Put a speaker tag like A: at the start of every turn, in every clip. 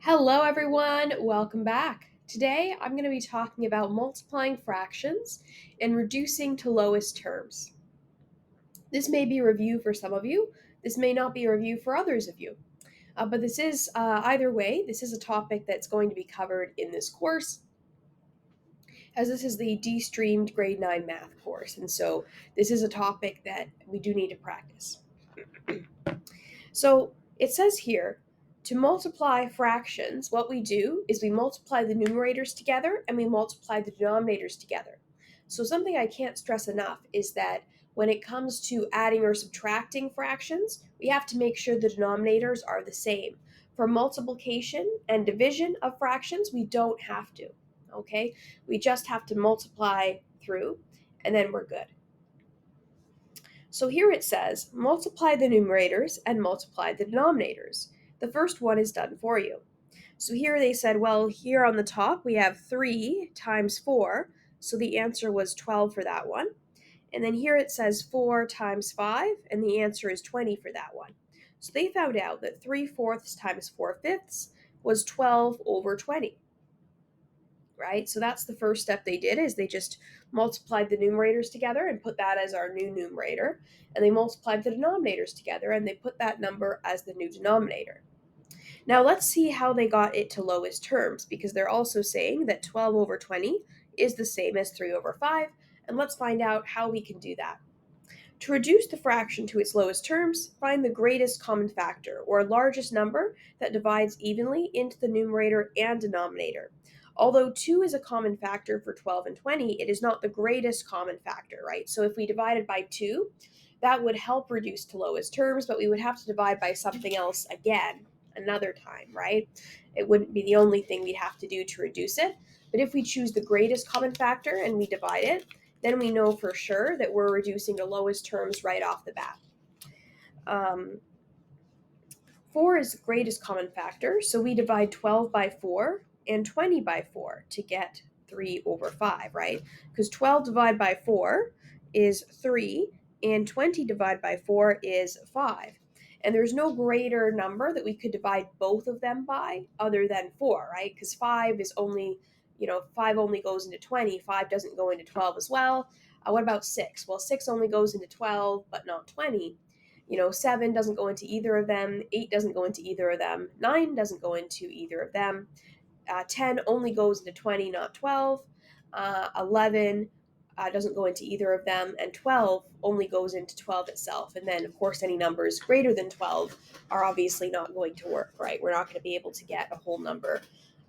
A: Hello, everyone. Welcome back. Today, I'm going to be talking about multiplying fractions and reducing to lowest terms. This may be a review for some of you. This may not be a review for others of you. But this is, either way, this is a topic that's going to be covered in this course, as this is the de-streamed grade 9 math course. And so this is a topic that we do need to practice. So it says here, to multiply fractions, what we do is we multiply the numerators together and we multiply the denominators together. So something I can't stress enough is that when it comes to adding or subtracting fractions, we have to make sure the denominators are the same. For multiplication and division of fractions, we don't have to, okay? We just have to multiply through and then we're good. So here it says, multiply the numerators and multiply the denominators. The first one is done for you. So here they said, well, here on the top we have 3 times 4, so the answer was 12 for that one. And then here it says 4 times 5, and the answer is 20 for that one. So they found out that 3/4 times 4/5 was 12 over 20. Right? So that's the first step they did is they just multiplied the numerators together and put that as our new numerator. And they multiplied the denominators together and they put that number as the new denominator. Now let's see how they got it to lowest terms because they're also saying that 12 over 20 is the same as 3 over 5. And let's find out how we can do that. To reduce the fraction to its lowest terms, find the greatest common factor, or largest number that divides evenly into the numerator and denominator. Although 2 is a common factor for 12 and 20, it is not the greatest common factor, right? So if we divided by 2, that would help reduce to lowest terms, but we would have to divide by something else again another time, right? It wouldn't be the only thing we'd have to do to reduce it. But if we choose the greatest common factor and we divide it, then we know for sure that we're reducing to lowest terms right off the bat. 4 is the greatest common factor, so we divide 12 by 4 and 20 by 4 to get 3 over 5, right? Because 12 divided by 4 is 3, and 20 divided by 4 is 5. And there's no greater number that we could divide both of them by other than 4, right? Because 5 is only, 5 only goes into 20, 5 doesn't go into 12 as well. What about 6? Well, 6 only goes into 12, but not 20. 7 doesn't go into either of them, 8 doesn't go into either of them, 9 doesn't go into either of them, 10 only goes into 20, not 12, 11 doesn't go into either of them, and 12 only goes into 12 itself. And then, of course, any numbers greater than 12 are obviously not going to work, right? We're not going to be able to get a whole number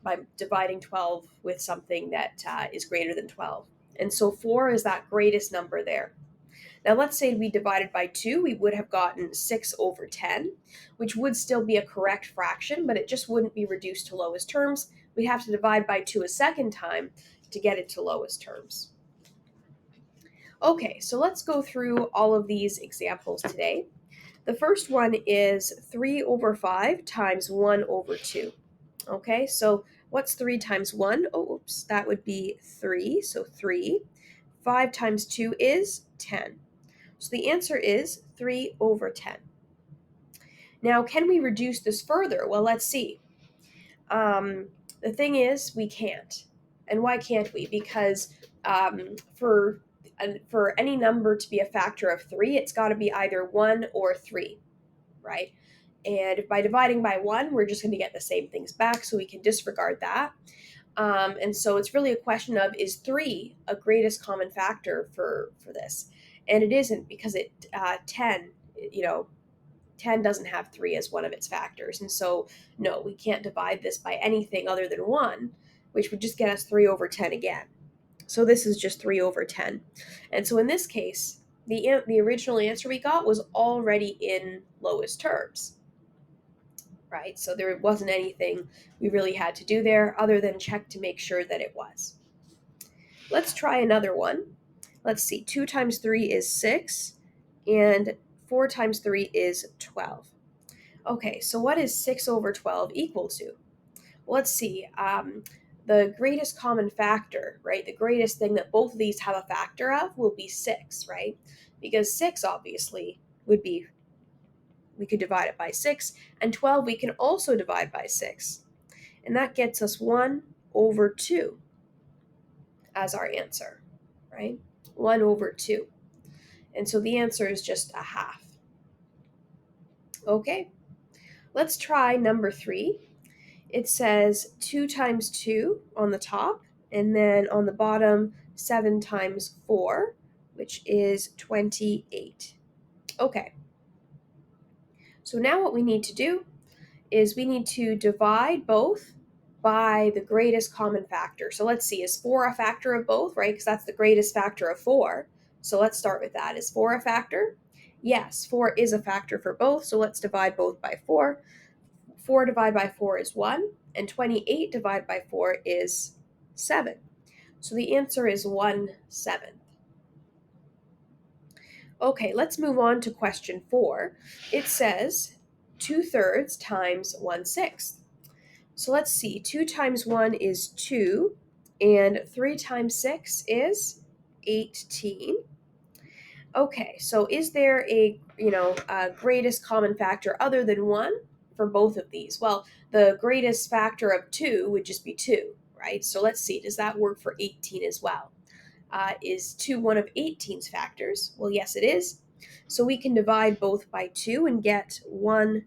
A: by dividing 12 with something that is greater than 12. And so 4 is that greatest number there. Now, let's say we divided by 2, we would have gotten 6 over 10, which would still be a correct fraction, but it just wouldn't be reduced to lowest terms. We'd have to divide by 2 a second time to get it to lowest terms. Okay, so let's go through all of these examples today. The first one is 3 over 5 times 1 over 2. Okay, so what's 3 times 1? Oh, oops, that would be 3, so 3. 5 times 2 is 10. So the answer is 3 over 10. Now, can we reduce this further? Well, let's see. The thing is, we can't. And why can't we? Because for any number to be a factor of 3, it's got to be either 1 or 3, right? And by dividing by 1, we're just going to get the same things back, so we can disregard that. And so it's really a question of, is 3 a greatest common factor for this? And it isn't, because 10, 10 doesn't have 3 as one of its factors. And so, no, we can't divide this by anything other than 1, which would just get us 3 over 10 again. So this is just 3 over 10. And so in this case, the original answer we got was already in lowest terms, right? So there wasn't anything we really had to do there other than check to make sure that it was. Let's try another one. Let's see, 2 times 3 is 6, and 4 times 3 is 12. Okay, so what is 6 over 12 equal to? Well, let's see. The greatest common factor, right? The greatest thing that both of these have a factor of will be 6, right? Because 6 obviously would be, we could divide it by 6, and 12 we can also divide by 6. and that gets us 1 over 2 as our answer, right? 1 over 2. And so the answer is just a half. Okay, let's try number 3. It says 2 times 2 on the top, and then on the bottom, 7 times 4, which is 28. Okay, so now what we need to do is we need to divide both by the greatest common factor. So let's see, is 4 a factor of both, right? Because that's the greatest factor of 4. So let's start with that. Is 4 a factor? Yes, 4 is a factor for both, so let's divide both by 4. 4 divided by 4 is 1, and 28 divided by 4 is 7. So the answer is 1/7. Okay, let's move on to question 4. It says 2/3 times 1/6. So let's see, 2 times 1 is 2, and 3 times 6 is 18. Okay, so is there a greatest common factor other than 1 for both of these? Well, the greatest factor of 2 would just be 2, right? So let's see, does that work for 18 as well? Is 2 one of 18's factors? Well, yes, it is. So we can divide both by 2 and get 1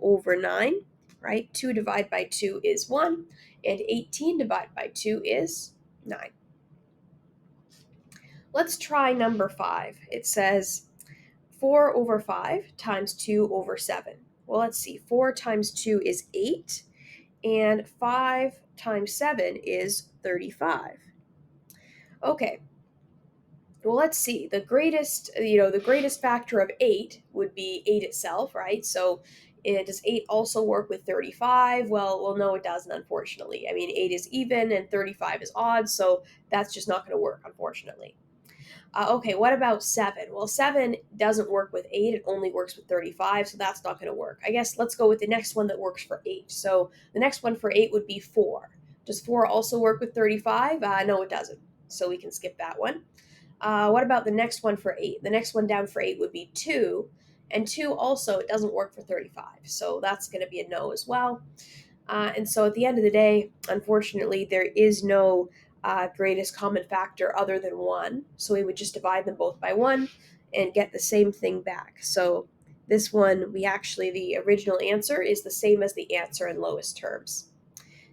A: over 9, right? 2 divided by 2 is 1, and 18 divided by 2 is 9. Let's try number 5. It says 4 over 5 times 2 over 7. Well, let's see. 4 times 2 is 8, and 5 times 7 is 35. Okay, well, let's see. The greatest factor of 8 would be 8 itself, right? So does 8 also work with 35? Well, no, it doesn't, unfortunately. I mean, 8 is even and 35 is odd, so that's just not going to work, unfortunately. Okay, what about 7? Well, 7 doesn't work with 8, it only works with 35, so that's not going to work. I guess let's go with the next one that works for 8. So the next one for 8 would be 4. Does 4 also work with 35? No, it doesn't. So we can skip that one. What about the next one for 8? The next one down for 8 would be 2. And 2 also, it doesn't work for 35. So that's going to be a no as well. And so at the end of the day, unfortunately, there is no greatest common factor other than 1. So we would just divide them both by 1 and get the same thing back. So this one, the original answer is the same as the answer in lowest terms.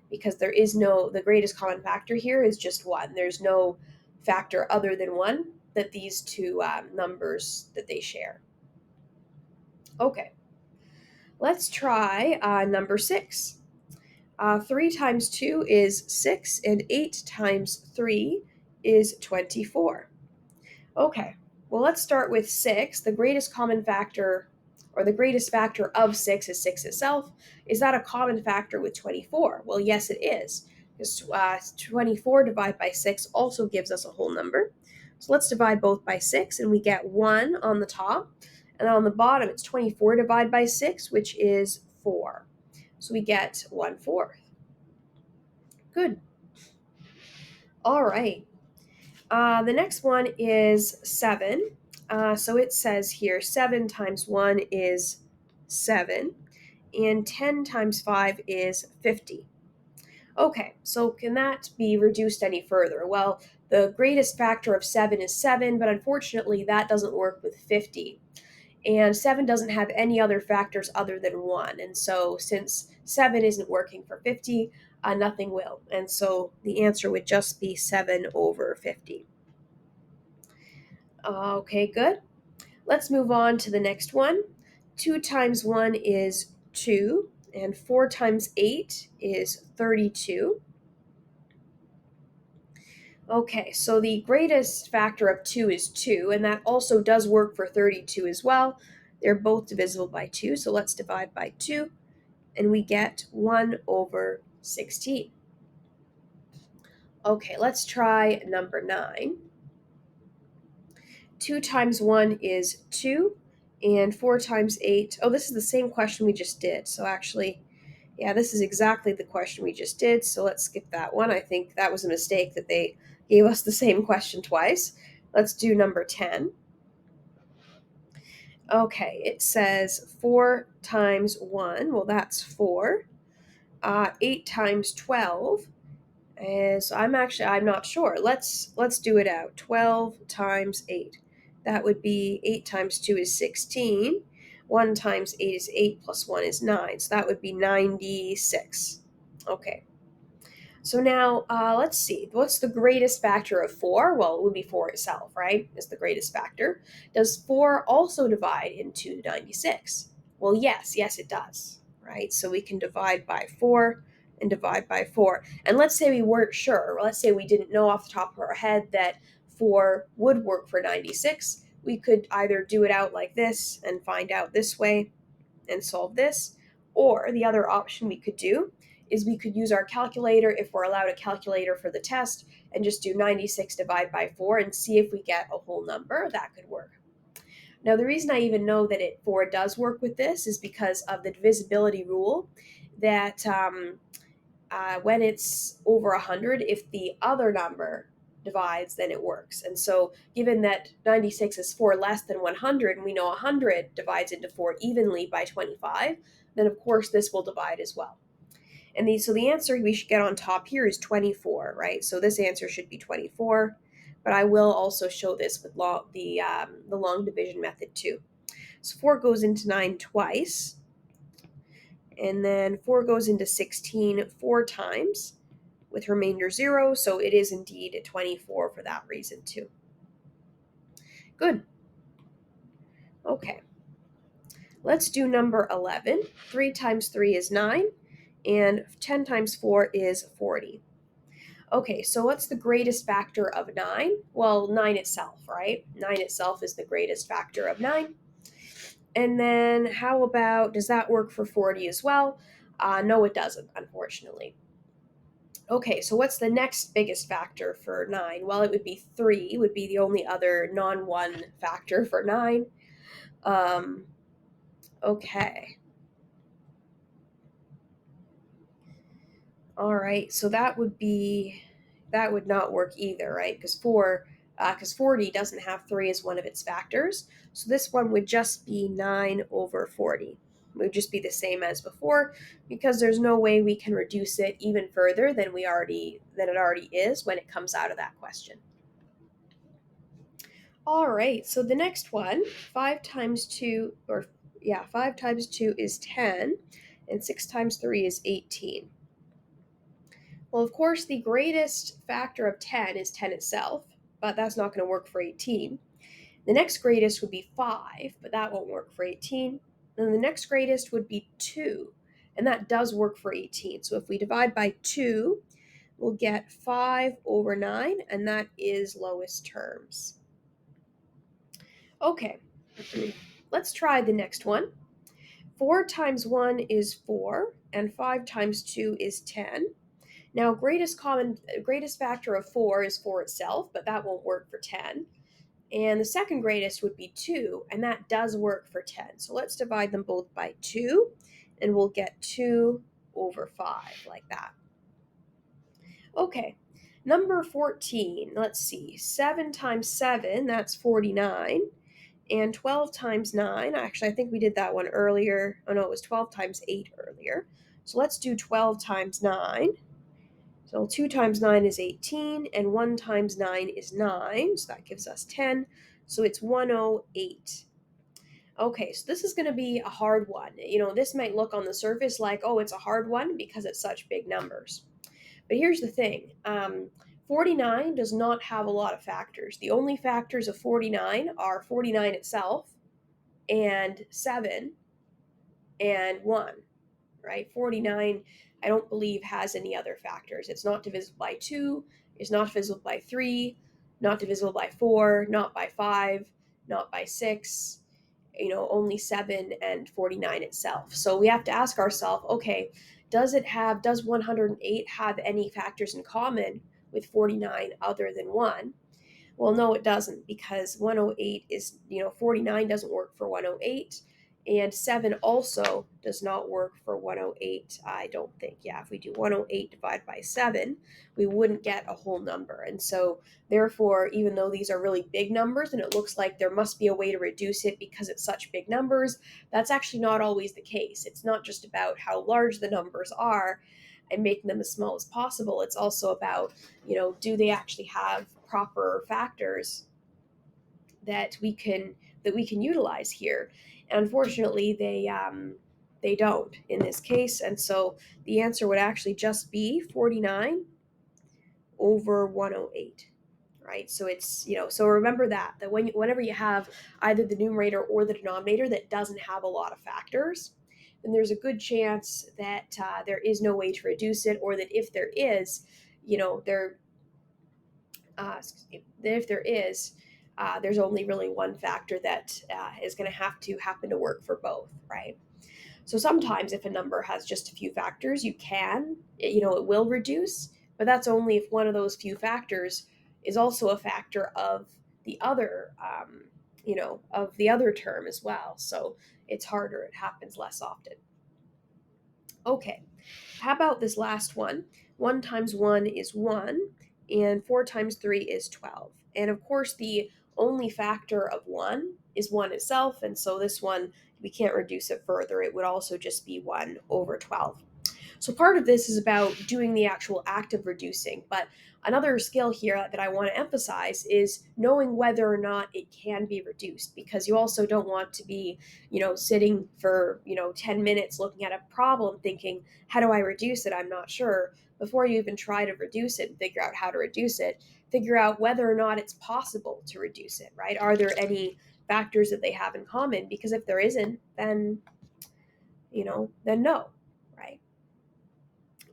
A: Because the greatest common factor here is just 1. There's no factor other than 1 that these two numbers that they share. Okay, let's try number 6. 3 times 2 is 6, and 8 times 3 is 24. Okay, well, let's start with 6. The greatest common factor, or the greatest factor of 6 is 6 itself. Is that a common factor with 24? Well, yes, it is. Because 24 divided by 6 also gives us a whole number. So let's divide both by 6, and we get 1 on the top. And then on the bottom, it's 24 divided by 6, which is 4. So we get 1/4. Good. All right. The next one is 7. So it says here 7 times 1 is 7, and 10 times 5 is 50. Okay, so can that be reduced any further? Well, the greatest factor of 7 is 7, but unfortunately that doesn't work with 50. And 7 doesn't have any other factors other than 1. And so since 7 isn't working for 50, nothing will. And so the answer would just be 7 over 50. Okay, good. Let's move on to the next one. 2 times 1 is 2, and 4 times 8 is 32. Okay, so the greatest factor of 2 is 2, and that also does work for 32 as well. They're both divisible by 2, so let's divide by 2, and we get 1 over 16. Okay, let's try number 9. 2 times 1 is 2, and 4 times 8. Oh, this is the same question we just did. So actually, yeah, this is exactly the question we just did. So let's skip that one. I think that was a mistake that they gave us the same question twice. Let's do number 10. Okay, it says 4 times 1. Well, that's 4. 8 times 12 is, I'm not sure. Let's do it out. 12 times 8. That would be 8 times 2 is 16. 1 times 8 is 8 plus 1 is 9. So that would be 96. Okay. So now, let's see. What's the greatest factor of 4? Well, it would be 4 itself, right? Is the greatest factor. Does 4 also divide into 96? Well, yes, it does, right? So we can divide by 4 and divide by 4. And let's say we weren't sure. Let's say we didn't know off the top of our head that 4 would work for 96. We could either do it out like this and find out this way and solve this, or the other option we could do is we could use our calculator if we're allowed a calculator for the test and just do 96 divided by 4 and see if we get a whole number. That could work. Now, the reason I even know that 4 does work with this is because of the divisibility rule that when it's over 100, if the other number divides, then it works. And so, given that 96 is 4 less than 100, and we know 100 divides into 4 evenly by 25, then of course this will divide as well. And so the answer we should get on top here is 24, right? So this answer should be 24, but I will also show this with the long division method too. So 4 goes into 9 twice, and then 4 goes into 16 4 times with remainder 0, so it is indeed 24 for that reason too. Good. Okay. Let's do number 11. 3 times 3 is 9, and 10 times 4 is 40. Okay, so what's the greatest factor of 9? Well, 9 itself, right? 9 itself is the greatest factor of 9. And then how about, does that work for 40 as well? No, it doesn't, unfortunately. Okay, so what's the next biggest factor for 9? Well, it would be 3, would be the only other non-1 factor for 9. Okay. All right, so that would not work either, right? Because 40 doesn't have 3 as one of its factors. So this one would just be 9 over 40. It would just be the same as before because there's no way we can reduce it even further than it already is when it comes out of that question. All right, so the next one, 5 times 2 5 times 2 is 10 and 6 times 3 is 18. Well, of course, the greatest factor of 10 is 10 itself, but that's not going to work for 18. The next greatest would be 5, but that won't work for 18. Then the next greatest would be 2, and that does work for 18. So if we divide by 2, we'll get 5 over 9, and that is lowest terms. Okay, let's try the next one. 4 times 1 is 4, and 5 times 2 is 10. Now, greatest factor of 4 is 4 itself, but that won't work for 10. And the second greatest would be 2, and that does work for 10. So let's divide them both by 2, and we'll get 2 over 5, like that. Okay, number 14, let's see. 7 times 7, that's 49. And 12 times 9, actually, I think we did that one earlier. Oh, no, it was 12 times 8 earlier. So let's do 12 times 9. So 2 times 9 is 18, and 1 times 9 is 9, so that gives us 10. So it's 108. Okay, so this is going to be a hard one. This might look on the surface like, oh, it's a hard one because it's such big numbers. But here's the thing. 49 does not have a lot of factors. The only factors of 49 are 49 itself and 7 and 1, right? 49, I don't believe, has any other factors. It's not divisible by 2, it's not divisible by 3, not divisible by 4, not by 5, not by 6, only 7 and 49 itself. So we have to ask ourselves, okay, does 108 have any factors in common with 49 other than 1? Well, no, it doesn't, because 108 is, 49 doesn't work for 108, And 7 also does not work for 108, I don't think. Yeah, if we do 108 divided by 7, we wouldn't get a whole number. And so, therefore, even though these are really big numbers and it looks like there must be a way to reduce it because it's such big numbers, that's actually not always the case. It's not just about how large the numbers are and making them as small as possible. It's also about, do they actually have proper factors that we can utilize here. And unfortunately, they don't in this case, and so the answer would actually just be 49 over 108. Right, so it's so remember that whenever you have either the numerator or the denominator that doesn't have a lot of factors, then there's a good chance that there is no way to reduce it, or that if there is, there if there is, there's only really one factor that is going to have to happen to work for both, right? So sometimes if a number has just a few factors, it will reduce, but that's only if one of those few factors is also a factor of the other, of the other term as well. So it's harder, it happens less often. Okay, how about this last one? 1 times 1 is 1, and 4 times 3 is 12. And of course, the only factor of 1 is 1 itself, and so this one, we can't reduce it further. It would also just be 1 over 12. So part of this is about doing the actual act of reducing, but another skill here that I want to emphasize is knowing whether or not it can be reduced, because you also don't want to be, sitting for, 10 minutes looking at a problem thinking, how do I reduce it? I'm not sure. Before you even try to reduce it and figure out how to reduce it, figure out whether or not it's possible to reduce it, right? Are there any factors that they have in common? Because if there isn't, then no, right?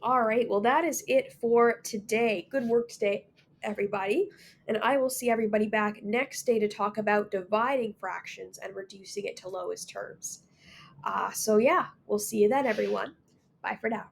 A: All right, well, that is it for today. Good work today, everybody. And I will see everybody back next day to talk about dividing fractions and reducing it to lowest terms. So, yeah, we'll see you then, everyone. Bye for now.